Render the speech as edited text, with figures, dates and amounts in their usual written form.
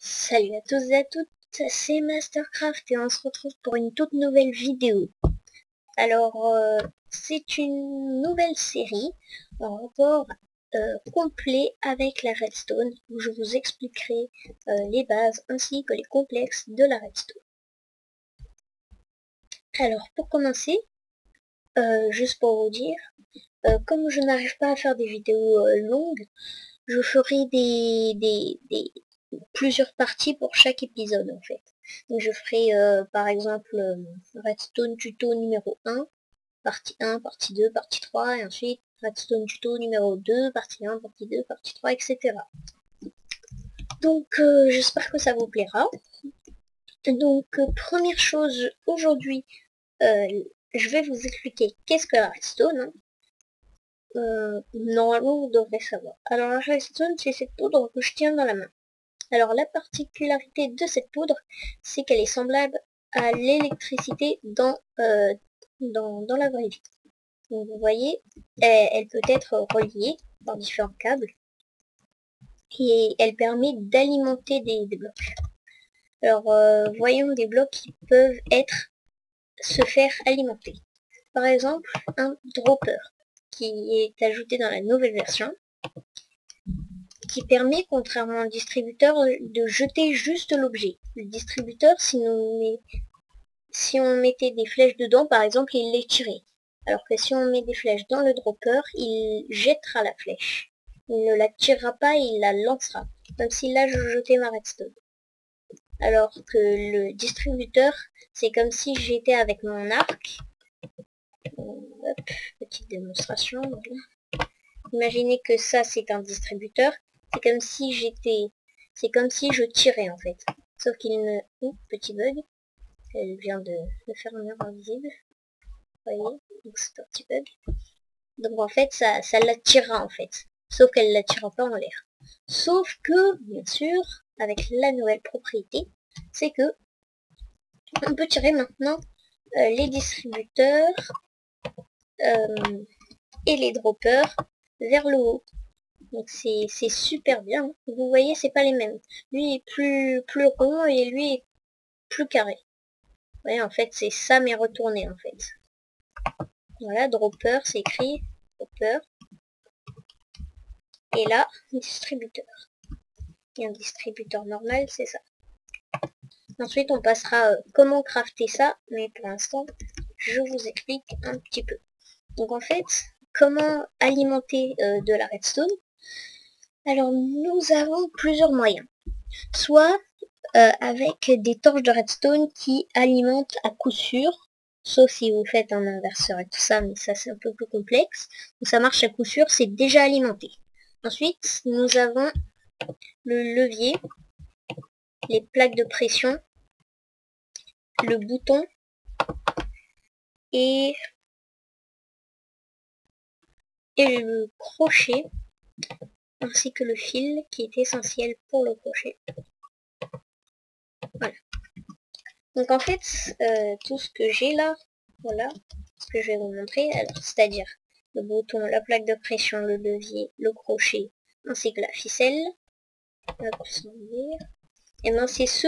Salut à tous et à toutes, c'est Mastercraft et on se retrouve pour une toute nouvelle vidéo. Alors, c'est une nouvelle série en rapport complet avec la redstone où je vous expliquerai les bases ainsi que les complexes de la redstone. Alors, pour commencer, juste pour vous dire, comme je n'arrive pas à faire des vidéos longues, je ferai plusieurs parties pour chaque épisode en fait. Donc je ferai par exemple Redstone tuto numéro 1, partie 1, partie 2, partie 3, et ensuite Redstone tuto numéro 2, partie 1, partie 2, partie 3, etc. Donc j'espère que ça vous plaira. Donc première chose, aujourd'hui, je vais vous expliquer qu'est-ce que la Redstone. Normalement vous devrez savoir. Alors la Redstone, c'est cette poudre que je tiens dans la main. Alors la particularité de cette poudre, c'est qu'elle est semblable à l'électricité dans la vraie vie. Donc vous voyez, elle peut être reliée par différents câbles et elle permet d'alimenter des blocs. Alors voyons des blocs qui peuvent se faire alimenter. Par exemple, un dropper qui est ajouté dans la nouvelle version, qui permet, contrairement au distributeur, de jeter juste l'objet. Le distributeur, si on mettait des flèches dedans, par exemple, il les tirait. Alors que si on met des flèches dans le dropper, il jettera la flèche. Il ne la tirera pas, il la lancera. Comme si là, je jetais ma redstone. Alors que le distributeur, c'est comme si j'étais avec mon arc. Hop, petite démonstration. Voilà. Imaginez que ça, c'est un distributeur. C'est comme si je tirais en fait. Sauf qu'il ne... Ouh, petit bug. Elle vient de faire un mur invisible. Vous voyez, donc c'est un petit bug. Donc en fait, ça l'attirera en fait. Sauf qu'elle l'attirera pas en l'air. Sauf que, bien sûr, avec la nouvelle propriété, c'est que on peut tirer maintenant les distributeurs et les droppers vers le haut. Donc c'est super bien. Vous voyez, c'est pas les mêmes. Lui est plus rond et lui est plus carré. Vous voyez, en fait, c'est ça mais retourné en fait. Voilà, dropper, c'est écrit dropper. Et là, distributeur. Et un distributeur normal, c'est ça. Ensuite, on passera comment crafter ça, mais pour l'instant, je vous explique un petit peu. Donc en fait, comment alimenter de la redstone? Alors nous avons plusieurs moyens. Soit avec des torches de redstone qui alimentent à coup sûr, sauf si vous faites un inverseur et tout ça, mais ça c'est un peu plus complexe. Donc ça marche à coup sûr, c'est déjà alimenté. Ensuite, nous avons le levier, les plaques de pression, le bouton et le crochet, ainsi que le fil qui est essentiel pour le crochet. Voilà. Donc en fait, tout ce que j'ai là, voilà, ce que je vais vous montrer, alors c'est-à-dire le bouton, la plaque de pression, le levier, le crochet, ainsi que la ficelle. Hop, et bien c'est ce